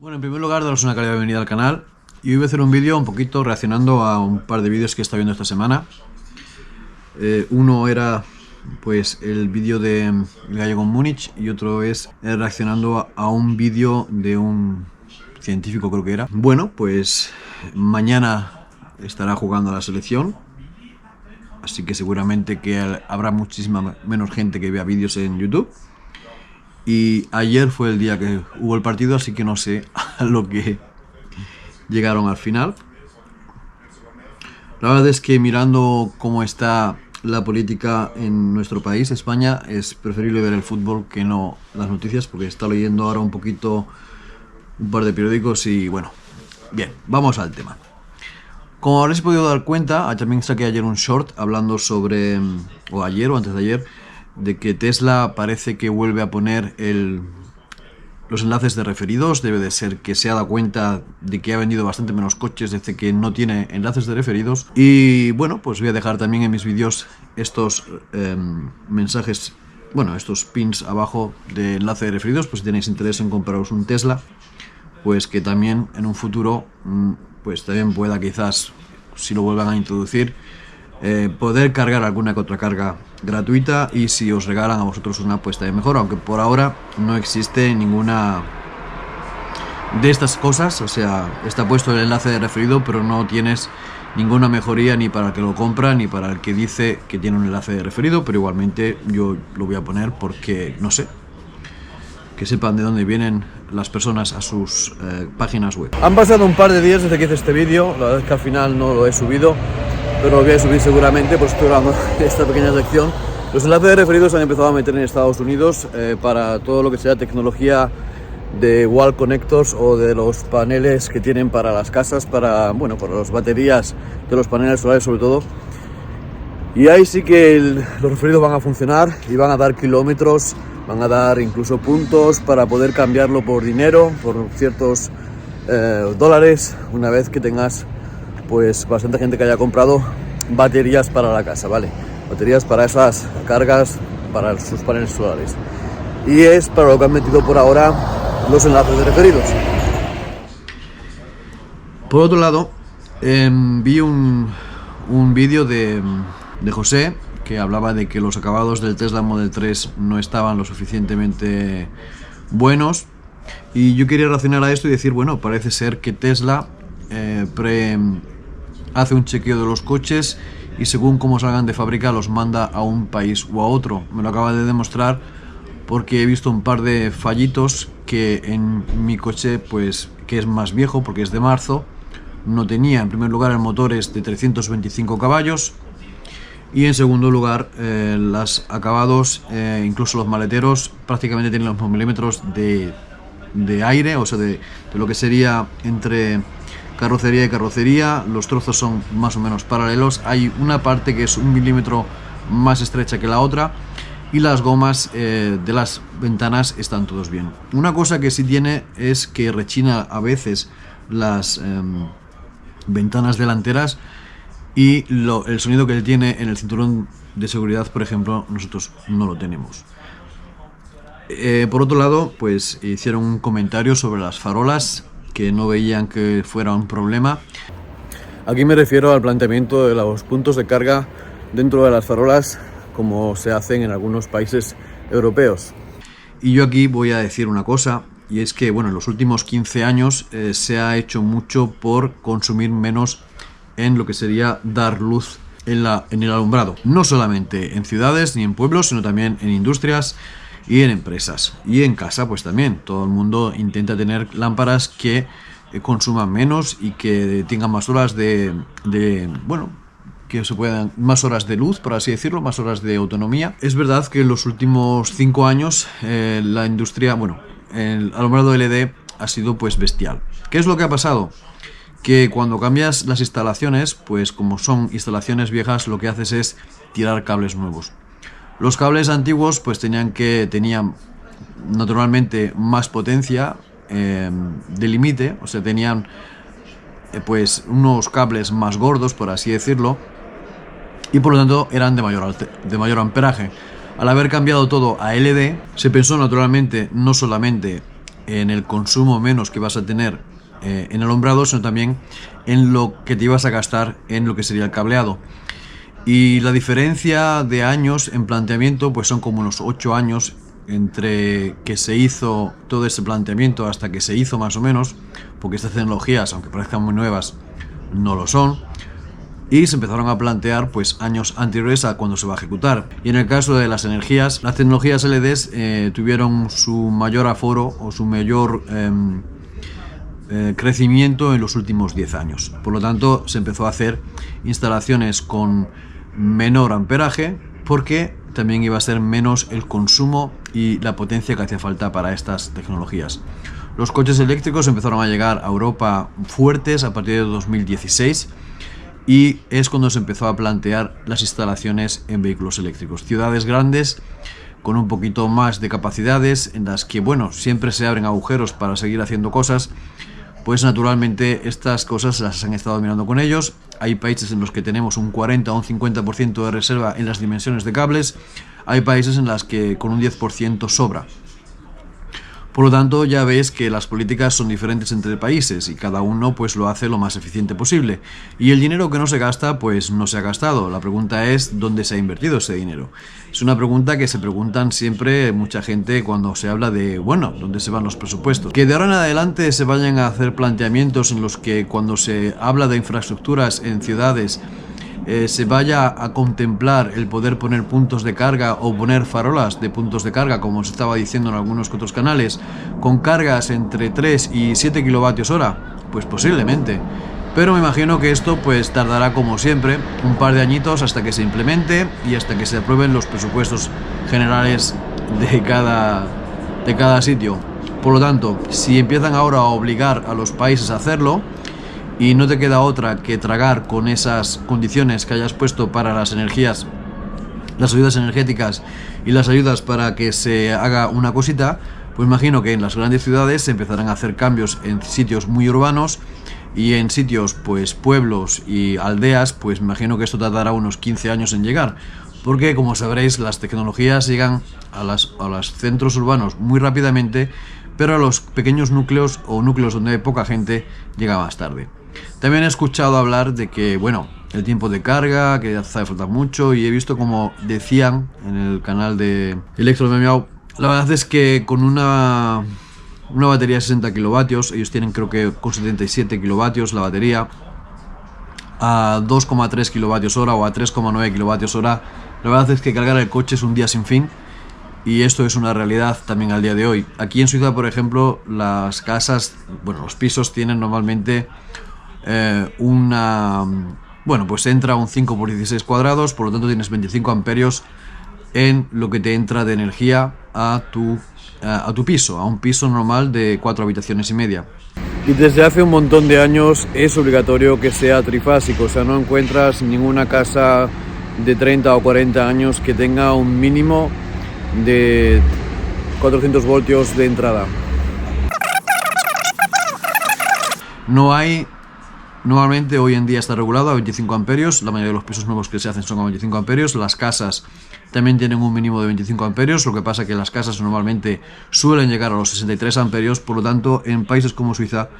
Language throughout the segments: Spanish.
Bueno, en primer lugar, daros una cálida bienvenida al canal. Y hoy voy a hacer un vídeo un poquito reaccionando a un par de vídeos que he estado viendo esta semana. Uno era pues el vídeo de El Gallego en Múnich y otro es reaccionando a un vídeo de un científico, creo que era. Bueno, pues mañana estará jugando a la selección, así que seguramente que habrá muchísima menos gente que vea vídeos en YouTube. Y ayer fue el día que hubo el partido, así que no sé a lo que llegaron al final. La verdad es que mirando cómo está la política en nuestro país, España, es preferible ver el fútbol que no las noticias, porque está leyendo ahora un poquito un par de periódicos y bueno, bien, vamos al tema. Como habréis podido dar cuenta, también saqué ayer un short hablando sobre, o ayer o antes de ayer, de que Tesla parece que vuelve a poner los enlaces de referidos. Debe de ser que se ha dado cuenta de que ha vendido bastante menos coches desde que no tiene enlaces de referidos. Y bueno, pues voy a dejar también en mis vídeos estos mensajes, bueno, estos pins abajo de enlace de referidos, pues si tenéis interés en compraros un Tesla, pues que también en un futuro pues también pueda, quizás si lo vuelvan a introducir, poder cargar alguna que otra carga gratuita, y si os regalan a vosotros una, pues también mejor, aunque por ahora no existe ninguna de estas cosas. O sea, está puesto el enlace de referido, pero no tienes ninguna mejoría ni para el que lo compra ni para el que dice que tiene un enlace de referido, pero igualmente yo lo voy a poner porque, no sé, que sepan de dónde vienen las personas a sus páginas web. Han pasado un par de días desde que hice este vídeo, la verdad es que al final no lo he subido, pero lo voy a subir seguramente, pues estoy grabando esta pequeña sección. Los enlaces de referidos se han empezado a meter en Estados Unidos para todo lo que sea tecnología de wall connectors o de los paneles que tienen para las casas, para, bueno, para las baterías de los paneles solares sobre todo. Y ahí sí que los referidos van a funcionar y van a dar kilómetros, van a dar incluso puntos para poder cambiarlo por dinero, por ciertos dólares, una vez que tengas pues bastante gente que haya comprado baterías para la casa, ¿vale? Baterías para esas cargas para sus paneles solares. Y es para lo que han metido por ahora los enlaces de referidos. Por otro lado, vi un vídeo de José, que hablaba de que los acabados del Tesla Model 3 no estaban lo suficientemente buenos, y yo quería reaccionar a esto y decir, bueno, parece ser que Tesla hace un chequeo de los coches y según cómo salgan de fábrica los manda a un país u a otro. Me lo acaba de demostrar porque he visto un par de fallitos que en mi coche, pues que es más viejo porque es de marzo, no tenía. En primer lugar, el motor es de 325 caballos y en segundo lugar los acabados, incluso los maleteros, prácticamente tienen los mismos milímetros de aire, o sea de lo que sería entre carrocería y carrocería. Los trozos son más o menos paralelos, hay una parte que es 1 milímetro más estrecha que la otra, y las gomas de las ventanas están todos bien. Una cosa que sí tiene es que rechina a veces las ventanas delanteras, y el sonido que él tiene en el cinturón de seguridad, por ejemplo, nosotros no lo tenemos. Por otro lado, pues hicieron un comentario sobre las farolas, que no veían que fuera un problema. Aquí me refiero al planteamiento de los puntos de carga dentro de las farolas, como se hacen en algunos países europeos. Y yo aquí voy a decir una cosa, y es que, bueno, en los últimos 15 años se ha hecho mucho por consumir menos en lo que sería dar luz en el alumbrado. No solamente en ciudades ni en pueblos, sino también en industrias y en empresas. Y en casa pues también. Todo el mundo intenta tener lámparas que consuman menos y que tengan más horas bueno, que se puedan, más horas de luz, por así decirlo, más horas de autonomía. Es verdad que en los últimos 5 años la industria, bueno, el alumbrado LED ha sido pues bestial. ¿Qué es lo que ha pasado? Que cuando cambias las instalaciones, pues como son instalaciones viejas, lo que haces es tirar cables nuevos. Los cables antiguos pues tenían naturalmente más potencia de límite, o sea, tenían pues unos cables más gordos, por así decirlo, y por lo tanto eran de mayor amperaje. Al haber cambiado todo a LED, se pensó naturalmente no solamente en el consumo menos que vas a tener en el alumbrado, sino también en lo que te ibas a gastar en lo que sería el cableado. Y la diferencia de años en planteamiento pues son como unos 8 años entre que se hizo todo ese planteamiento hasta que se hizo más o menos, porque estas tecnologías, aunque parezcan muy nuevas, no lo son, y se empezaron a plantear pues años anteriores a cuando se va a ejecutar. Y en el caso de las energías, las tecnologías LEDs tuvieron su mayor aforo o su mayor crecimiento en los últimos 10 años. Por lo tanto, se empezó a hacer instalaciones con menor amperaje, porque también iba a ser menos el consumo y la potencia que hacía falta para estas tecnologías. Los coches eléctricos empezaron a llegar a Europa fuertes a partir de 2016 y es cuando se empezó a plantear las instalaciones en vehículos eléctricos. Ciudades grandes con un poquito más de capacidades, en las que, bueno, siempre se abren agujeros para seguir haciendo cosas, pues naturalmente estas cosas las han estado mirando con ellos. Hay países en los que tenemos un 40 o un 50% de reserva en las dimensiones de cables. Hay países en las que con un 10% sobra. Por lo tanto, ya veis que las políticas son diferentes entre países y cada uno pues lo hace lo más eficiente posible. Y el dinero que no se gasta, pues no se ha gastado. La pregunta es ¿dónde se ha invertido ese dinero? Es una pregunta que se preguntan siempre mucha gente cuando se habla de, bueno, ¿dónde se van los presupuestos? Que de ahora en adelante se vayan a hacer planteamientos en los que cuando se habla de infraestructuras en ciudades se vaya a contemplar el poder poner puntos de carga o poner farolas de puntos de carga, como se estaba diciendo en algunos otros canales, con cargas entre 3 y 7 kilovatios hora, pues posiblemente. Pero me imagino que esto pues tardará, como siempre, un par de añitos hasta que se implemente y hasta que se aprueben los presupuestos generales de cada sitio. Por lo tanto, si empiezan ahora a obligar a los países a hacerlo, y no te queda otra que tragar con esas condiciones que hayas puesto para las energías, las ayudas energéticas y las ayudas para que se haga una cosita, pues imagino que en las grandes ciudades se empezarán a hacer cambios en sitios muy urbanos, y en sitios pues pueblos y aldeas, pues imagino que esto tardará unos 15 años en llegar, porque como sabréis las tecnologías llegan a los centros urbanos muy rápidamente, pero a los pequeños núcleos o núcleos donde hay poca gente llega más tarde. También he escuchado hablar de que, bueno, el tiempo de carga, que hace falta mucho, y he visto como decían en el canal de Electro Miau, la verdad es que con una batería de 60 kilovatios, ellos tienen creo que con 77 kilovatios la batería, a 2,3 kilovatios hora o a 3,9 kilovatios hora, la verdad es que cargar el coche es un día sin fin. Y esto es una realidad también al día de hoy. Aquí en Suiza, por ejemplo, las casas, bueno, los pisos tienen normalmente pues entra un 5 por 16 cuadrados, por lo tanto tienes 25 amperios en lo que te entra de energía a tu piso, a un piso normal de 4 habitaciones y media. Y desde hace un montón de años es obligatorio que sea trifásico, o sea, no encuentras ninguna casa de 30 o 40 años que tenga un mínimo de 400 voltios de entrada. No hay, normalmente hoy en día está regulado a 25 amperios, la mayoría de los pisos nuevos que se hacen son a 25 amperios, las casas también tienen un mínimo de 25 amperios, lo que pasa que las casas normalmente suelen llegar a los 63 amperios, por lo tanto en países como Suiza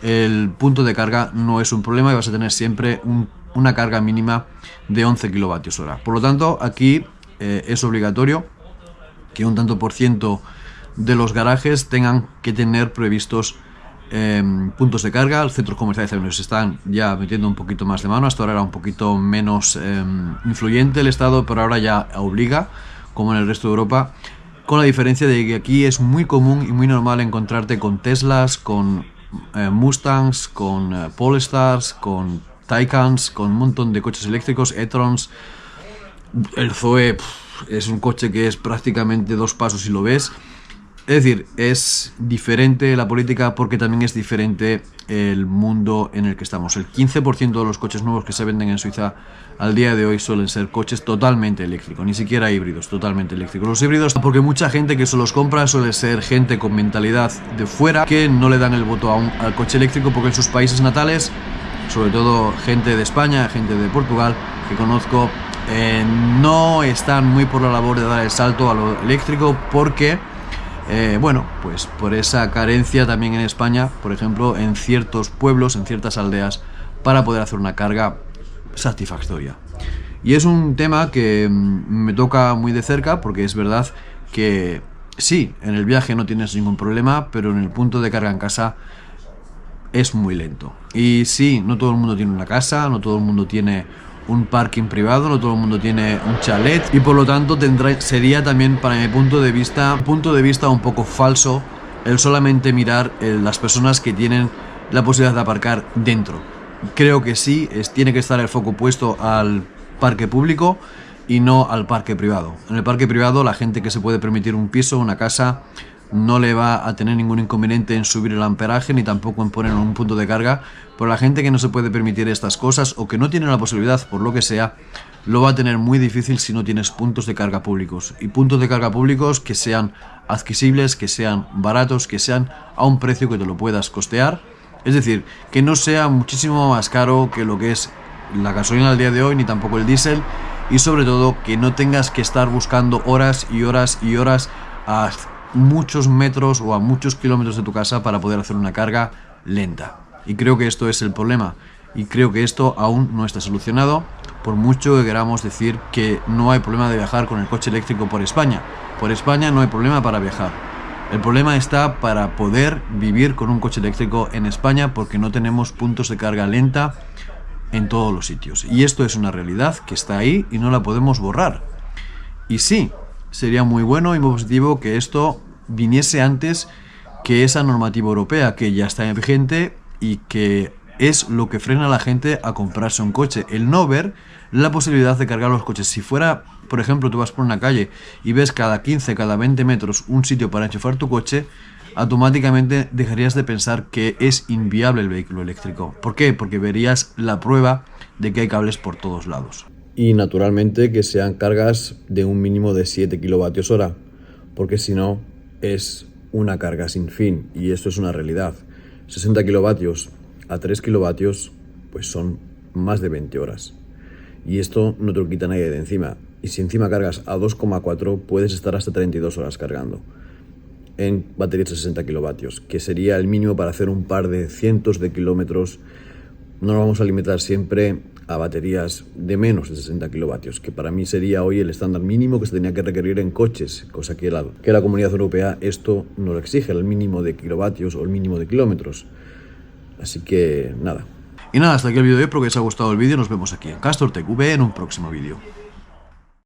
el punto de carga no es un problema y vas a tener siempre una carga mínima de 11 kilovatios hora. Por lo tanto aquí es obligatorio que un tanto por ciento de los garajes tengan que tener previstos puntos de carga. Los centros comerciales también se están ya metiendo un poquito más de mano. Hasta ahora era un poquito menos influyente el Estado, pero ahora ya obliga, como en el resto de Europa, con la diferencia de que aquí es muy común y muy normal encontrarte con Teslas, con Mustangs, con Polestars, con Taycans, con un montón de coches eléctricos, e-trons. El Zoe es un coche que es prácticamente 2 pasos si lo ves. Es decir, es diferente la política porque también es diferente el mundo en el que estamos. El 15% de los coches nuevos que se venden en Suiza al día de hoy suelen ser coches totalmente eléctricos, ni siquiera híbridos, totalmente eléctricos. Los híbridos, porque mucha gente que se los compra suele ser gente con mentalidad de fuera, que no le dan el voto al coche eléctrico porque en sus países natales, sobre todo gente de España, gente de Portugal, que conozco, no están muy por la labor de dar el salto a lo eléctrico porque Bueno, pues por esa carencia también en España, por ejemplo, en ciertos pueblos, en ciertas aldeas, para poder hacer una carga satisfactoria. Y es un tema que me toca muy de cerca, porque es verdad que sí, en el viaje no tienes ningún problema, pero en el punto de carga en casa es muy lento. Y sí, no todo el mundo tiene una casa, no todo el mundo tiene un parking privado, no todo el mundo tiene un chalet, y por lo tanto sería también, para mi punto de vista un poco falso el solamente mirar las personas que tienen la posibilidad de aparcar dentro. Creo que sí, tiene que estar el foco puesto al parque público y no al parque privado. En el parque privado, la gente que se puede permitir un piso, una casa, no le va a tener ningún inconveniente en subir el amperaje ni tampoco en poner un punto de carga, pero la gente que no se puede permitir estas cosas o que no tiene la posibilidad por lo que sea, lo va a tener muy difícil si no tienes puntos de carga públicos, y puntos de carga públicos que sean accesibles, que sean baratos, que sean a un precio que te lo puedas costear, es decir, que no sea muchísimo más caro que lo que es la gasolina al día de hoy, ni tampoco el diésel, y sobre todo que no tengas que estar buscando horas y horas y horas a muchos metros o a muchos kilómetros de tu casa para poder hacer una carga lenta. Y creo que esto es el problema, y creo que esto aún no está solucionado, por mucho que queramos decir que no hay problema de viajar con el coche eléctrico por España. Por España no hay problema para viajar. El problema está para poder vivir con un coche eléctrico en España, porque no tenemos puntos de carga lenta en todos los sitios. Y esto es una realidad que está ahí y no la podemos borrar. Y sí, sería muy bueno y muy positivo que esto viniese antes que esa normativa europea que ya está vigente y que es lo que frena a la gente a comprarse un coche. El no ver la posibilidad de cargar los coches. Si fuera, por ejemplo, tú vas por una calle y ves cada 15, cada 20 metros un sitio para enchufar tu coche, automáticamente dejarías de pensar que es inviable el vehículo eléctrico. ¿Por qué? Porque verías la prueba de que hay cables por todos lados. Y naturalmente que sean cargas de un mínimo de 7 kilovatios hora, porque si no es una carga sin fin, y esto es una realidad. 60 kilovatios a 3 kilovatios pues son más de 20 horas. Y esto no te lo quita nadie de encima. Y si encima cargas a 2,4 puedes estar hasta 32 horas cargando en baterías de 60 kilovatios, que sería el mínimo para hacer un par de cientos de kilómetros. No nos vamos a limitar siempre a baterías de menos de 60 kilovatios, que para mí sería hoy el estándar mínimo que se tenía que requerir en coches, cosa que la Comunidad Europea esto no lo exige, el mínimo de kilovatios o el mínimo de kilómetros. Así que nada. Y nada, hasta aquí el vídeo de hoy. Espero que os haya gustado el vídeo. Nos vemos aquí en Castor Tech V en un próximo vídeo.